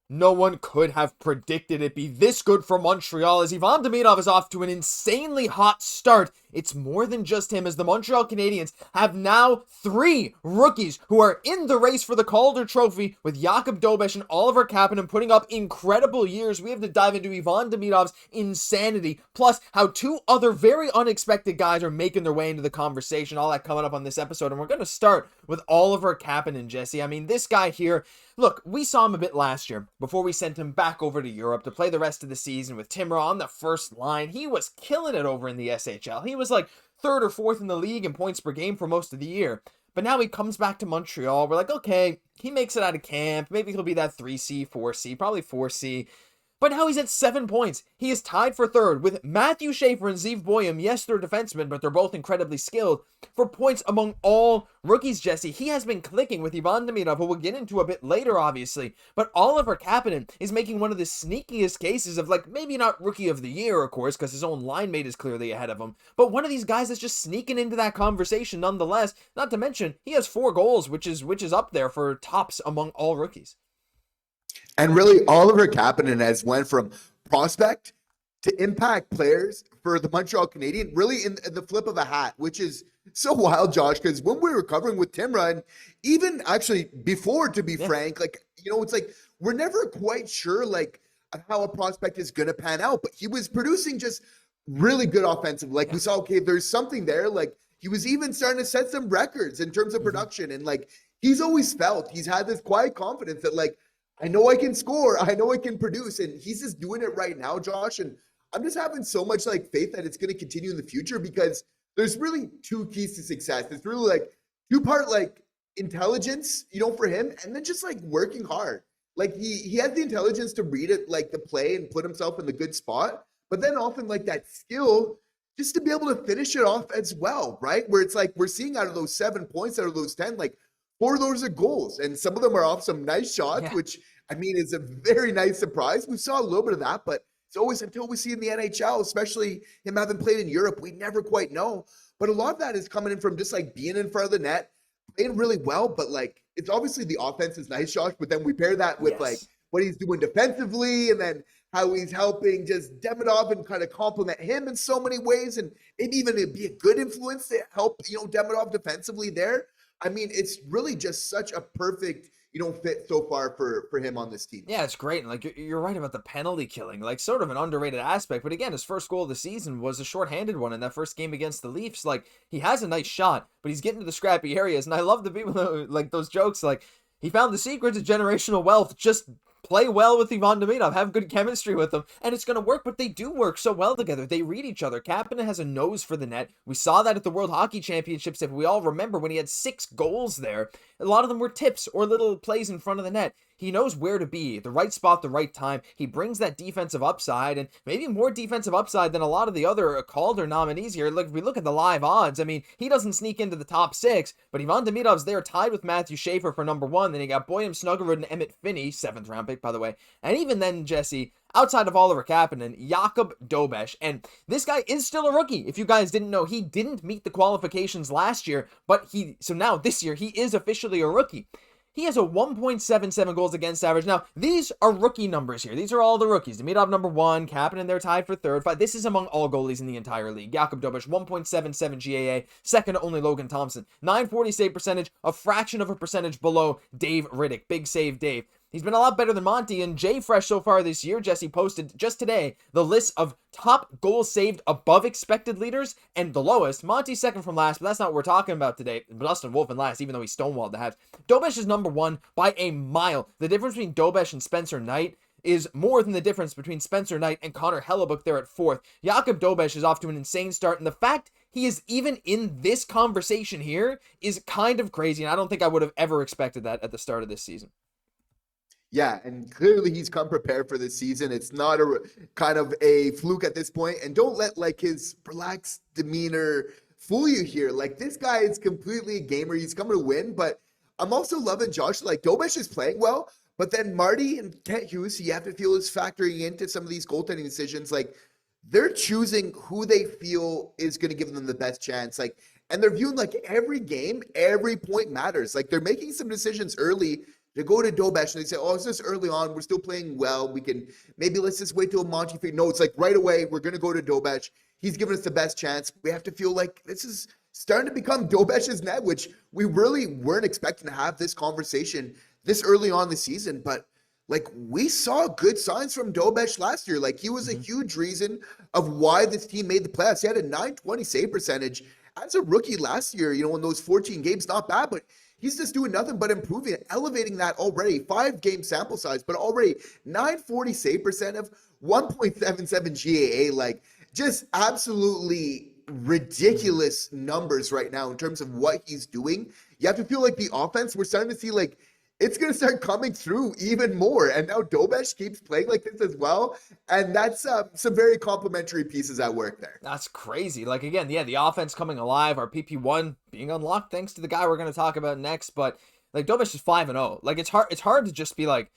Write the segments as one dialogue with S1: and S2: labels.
S1: No one could have predicted it be this good for Montreal as Ivan Demidov is off to an insanely hot start. It's more than just him as the Montreal Canadiens have now 3 rookies who are in the race for the Calder trophy with Jakub Dobes and Oliver Kapanen putting up incredible years. We have to dive into Ivan Demidov's insanity, plus how 2 other very unexpected guys are making their way into the conversation. All that coming up on this episode, and we're going to start with Oliver Kapanen, Jesse. I mean, this guy here, look, we saw him a bit last year before we sent him back over to Europe to play the rest of the season with Timrå on the first line. He was killing it over in the SHL. He was like 3rd or 4th in the league in points per game for most of the year. But now he comes back to Montreal. We're like, okay, he makes it out of camp. Maybe he'll be that 3C, 4C, probably 4C. But now he's at 7 points. He is tied for 3rd with Matthew Schaefer and Zeev Boyum. Yes, they're defensemen, but they're both incredibly skilled. For points among all rookies, Jesse, he has been clicking with Ivan Demidov, who we'll get into a bit later, obviously. But Oliver Kapanen is making one of the sneakiest cases of, like, maybe not rookie of the year, of course, because his own line mate is clearly ahead of him. But one of these guys that's just sneaking into that conversation nonetheless. Not to mention, he has 4 goals, which is up there for tops among all rookies.
S2: And really, Oliver Kapanen has went from prospect to impact players for the Montreal Canadiens, really in the flip of a hat, which is so wild, Josh, because when we were covering with Timrå, and even actually before, to be frank, like, you know, it's like we're never quite sure, like, how a prospect is going to pan out, but he was producing just really good offensive. Like, we saw, okay, there's something there. Like, he was even starting to set some records in terms of production. And, like, he's always felt, he's had this quiet confidence that, like, I know I can score. I know I can produce. And he's just doing it right now, Josh. And I'm just having so much like faith that it's going to continue in the future because there's really 2 keys to success. It's really like 2-part like intelligence, you know, for him, and then just like working hard. Like he has the intelligence to read it, like the play and put himself in the good spot, but then often like that skill just to be able to finish it off as well, right? Where it's like we're seeing out of those 7 points, out of those 10, like 4 of those are goals, and some of them are off some nice shots, which, I mean, is a very nice surprise. We saw a little bit of that, but it's always until we see in the NHL, especially him having played in Europe, we never quite know. But a lot of that is coming in from just, like, being in front of the net, playing really well, but, like, it's obviously the offense is nice, Josh, but then we pair that with, like, what he's doing defensively and then how he's helping just Demidov and kind of complement him in so many ways and maybe even be a good influence to help, you know, Demidov defensively there. I mean, it's really just such a perfect, you know, fit so far for him on this team.
S1: Yeah, it's great. And like you're right about the penalty killing, like sort of an underrated aspect. But again, his first goal of the season was a shorthanded one in that first game against the Leafs. Like he has a nice shot, but he's getting to the scrappy areas. And I love the people that, like those jokes, like he found the secret to generational wealth. Just play well with Ivan Demidov, have good chemistry with them, and it's going to work, but they do work so well together. They read each other. Kapanen has a nose for the net. We saw that at the World Hockey Championships, if we all remember, when he had 6 goals there. A lot of them were tips or little plays in front of the net. He knows where to be, the right spot, the right time. He brings that defensive upside, and maybe more defensive upside than a lot of the other Calder nominees here. Look, if we look at the live odds, I mean, he doesn't sneak into the top 6, but Ivan Demidov's there tied with Matthew Schaefer for number 1. Then you got Boyum Snuggerud and Emmett Finney, 7th round pick, by the way. And even then, Jesse, outside of Oliver Kapanen, Jakub Dobes, and this guy is still a rookie. If you guys didn't know, he didn't meet the qualifications last year, but so now this year, he is officially a rookie. He has a 1.77 goals against average. Now, these are rookie numbers here. These are all the rookies. Demidov number 1, Kapanen they're tied for 3rd. This is among all goalies in the entire league. Jakub Dobes, 1.77 GAA, second to only Logan Thompson. 940 save percentage, a fraction of a percentage below Dave Riddick. Big save, Dave. He's been a lot better than Monty, and Jay Fresh so far this year. Jesse posted just today the list of top goals saved above expected leaders, and the lowest. Monty's second from last, but that's not what we're talking about today. Dustin Wolf in last, even though he stonewalled the Habs. Dobes is number 1 by a mile. The difference between Dobes and Spencer Knight is more than the difference between Spencer Knight and Connor Hellebuck there at 4th. Jakub Dobes is off to an insane start, and the fact he is even in this conversation here is kind of crazy, and I don't think I would have ever expected that at the start of this season.
S2: Yeah, and clearly he's come prepared for this season. It's not a kind of a fluke at this point. And don't let like his relaxed demeanor fool you here. Like this guy is completely a gamer. He's coming to win. But I'm also loving Josh. Like Dobes is playing well, but then Marty and Kent Hughes, you have to feel is factoring into some of these goaltending decisions. Like they're choosing who they feel is going to give them the best chance. Like, and they're viewing like every game, every point matters. Like they're making some decisions early to go to Dobes and they say, oh, it's just early on. We're still playing well. Let's just wait till Monty. No, it's like right away, we're going to go to Dobes. He's given us the best chance. We have to feel like this is starting to become Dobes' net, which we really weren't expecting to have this conversation this early on the season. But like, we saw good signs from Dobes last year. Like, he was a huge reason of why this team made the playoffs. He had a .920 save percentage as a rookie last year, in those 14 games. Not bad, but he's just doing nothing but improving it, elevating that already. 5-game sample size, but already .940 save percent of 1.77 GAA. Like, just absolutely ridiculous numbers right now in terms of what he's doing. You have to feel like the offense, we're starting to see like it's going to start coming through even more. And now Dobes keeps playing like this as well. And that's some very complimentary pieces at work there.
S1: That's crazy. Like, again, yeah, the offense coming alive, our PP1 being unlocked thanks to the guy we're going to talk about next. But like, Dobes is 5-0. Like, it's hard to just be like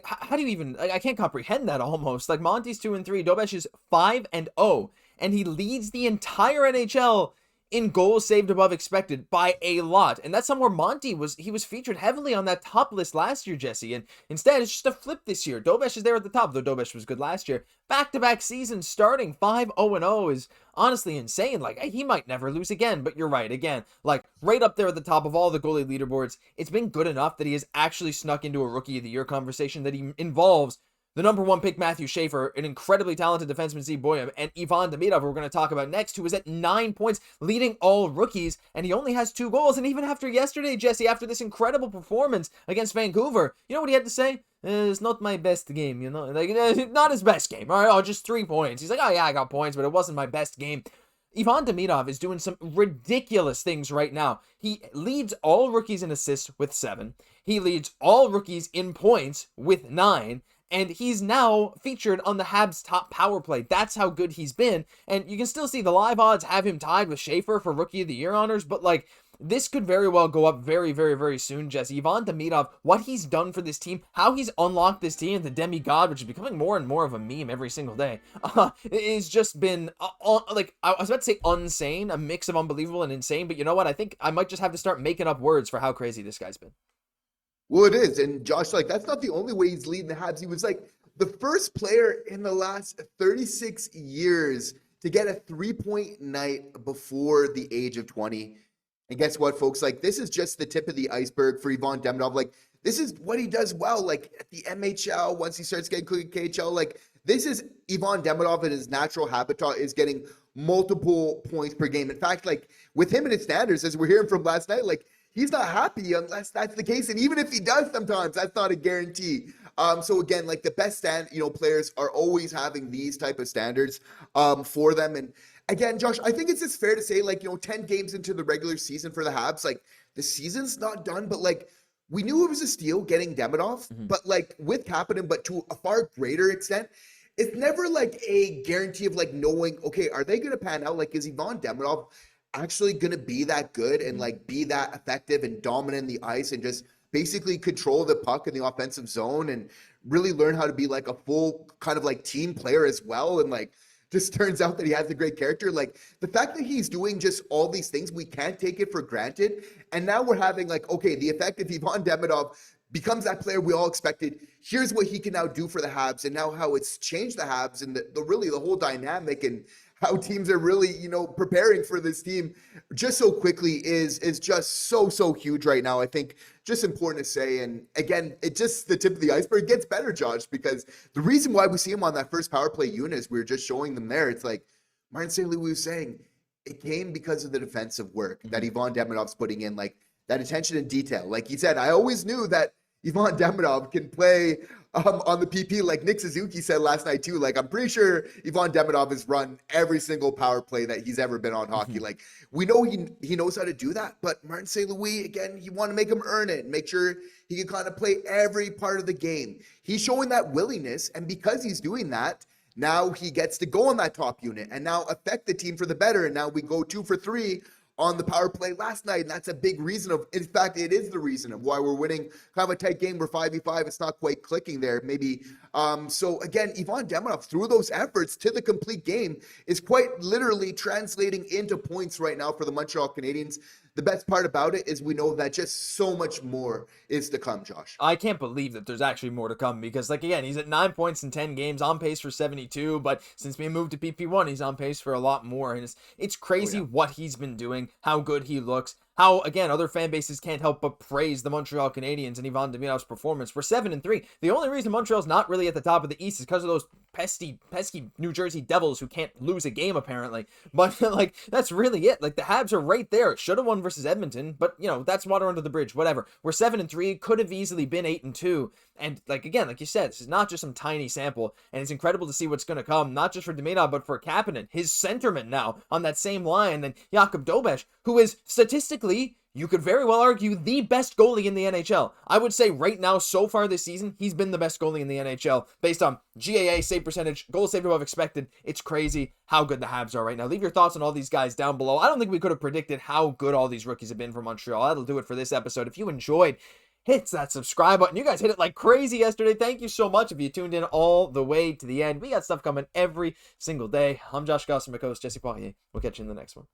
S1: how do you even, like, I can't comprehend that almost. Like, Monty's 2-3, Dobes is 5-0, and he leads the entire NHL in goals saved above expected by a lot. And that's somewhere Monty was featured heavily on that top list last year, Jesse. And instead, it's just a flip this year. Dobes is there at the top, though Dobes was good last year. Back-to-back seasons starting 5-0 is honestly insane. Like, he might never lose again, but you're right. Again, like, right up there at the top of all the goalie leaderboards. It's been good enough that he has actually snuck into a Rookie of the Year conversation that he involves the number 1 pick, Matthew Schaefer, an incredibly talented defenseman, Z. Boyum, and Ivan Demidov, who we're going to talk about next, who is at 9 points, leading all rookies, and he only has 2 goals. And even after yesterday, Jesse, after this incredible performance against Vancouver, you know what he had to say? It's not my best game, like, not his best game. All right, just 3 points. He's like, oh yeah, I got points, but it wasn't my best game. Ivan Demidov is doing some ridiculous things right now. He leads all rookies in assists with 7. He leads all rookies in points with 9. And he's now featured on the Habs top power play. That's how good he's been. And you can still see the live odds have him tied with Schaefer for Rookie of the Year honors. But like, this could very well go up very, very, very soon, Jesse. Ivan Demidov, what he's done for this team, how he's unlocked this team, the demigod, which is becoming more and more of a meme every single day, it's just been, like, I was about to say insane, a mix of unbelievable and insane. But you know what? I think I might just have to start making up words for how crazy this guy's been.
S2: Well, it is. And Josh, like, that's not the only way he's leading the Habs. He was like the first player in the last 36 years to get a 3-point night before the age of 20. And guess what, folks? Like, this is just the tip of the iceberg for Ivan Demidov. Like, this is what he does well. Like, at the MHL, once he starts getting cooking KHL, like, this is Ivan Demidov in his natural habitat is getting multiple points per game. In fact, like, with him and his standards, as we're hearing from last night, like, he's not happy unless that's the case. And even if he does sometimes, that's not a guarantee. So again, like, the best players are always having these type of standards for them. And again, Josh, I think it's just fair to say, like, 10 games into the regular season for the Habs, like, the season's not done, but like, we knew it was a steal getting Demidov, but like with Kapanen, but to a far greater extent, it's never like a guarantee of like knowing, okay, are they going to pan out? Like, is Ivan Demidov actually going to be that good and like be that effective and dominant in the ice and just basically control the puck in the offensive zone and really learn how to be like a full kind of like team player as well? And like, just turns out that he has a great character. Like, the fact that he's doing just all these things, we can't take it for granted. And now we're having like, okay, the effect of Ivan Demidov becomes that player we all expected. Here's what he can now do for the Habs, and now how it's changed the Habs and the really the whole dynamic and how teams are really, preparing for this team just so quickly is just so huge right now. I think just important to say. And again, it just the tip of the iceberg. It gets better, Josh, because the reason why we see him on that first power play unit is we were just showing them there. It's like Martin St. Louis was saying, it came because of the defensive work that Ivan Demidov's putting in, like that attention and detail. Like he said, I always knew that Ivan Demidov can play on the PP, like Nick Suzuki said last night too. Like, I'm pretty sure Ivan Demidov has run every single power play that he's ever been on hockey. Like, we know he knows how to do that, but Martin St. Louis, again, you want to make him earn it, make sure he can kind of play every part of the game. He's showing that willingness, and because he's doing that, now he gets to go on that top unit and now affect the team for the better. And now we go 2 for 3 on the power play last night, and that's a big reason in fact, it is the reason of why we're winning kind of a tight game. We're 5v5. It's not quite clicking there, maybe. So again, Ivan Demidov, through those efforts to the complete game, is quite literally translating into points right now for the Montreal Canadiens. the best part about it is we know that just so much more is to come, Josh.
S1: I can't believe that there's actually more to come because, like, again, he's at 9 points in 10 games, on pace for 72, but since being moved to PP1, he's on pace for a lot more, and it's crazy what he's been doing, how good he looks, how, again, other fan bases can't help but praise the Montreal Canadiens and Ivan Demidov's performance. We're 7-3. The only reason Montreal's not really at the top of the East is because of those pesky New Jersey Devils who can't lose a game, apparently. But, like, that's really it. Like, the Habs are right there. Should have won versus Edmonton, but, you know, that's water under the bridge, whatever. We're 7-3, could have easily been 8-2. And, like, again, like you said, this is not just some tiny sample, and it's incredible to see what's going to come, not just for Demidov, but for Kapanen, his centerman now on that same line, and Jakub Dobes, who is statistically, you could very well argue, the best goalie in the NHL. I would say right now, so far this season, he's been the best goalie in the NHL based on GAA, save percentage, goals saved above expected. It's crazy how good the Habs are right now. Leave your thoughts on all these guys down below. I don't think we could have predicted how good all these rookies have been for Montreal. That'll do it for this episode. If you enjoyed, hit that subscribe button. You guys hit it like crazy yesterday. Thank you so much if you tuned in all the way to the end. We got stuff coming every single day. I'm Josh Gosse and my co-host Jesse Poirier. We'll catch you in the next one.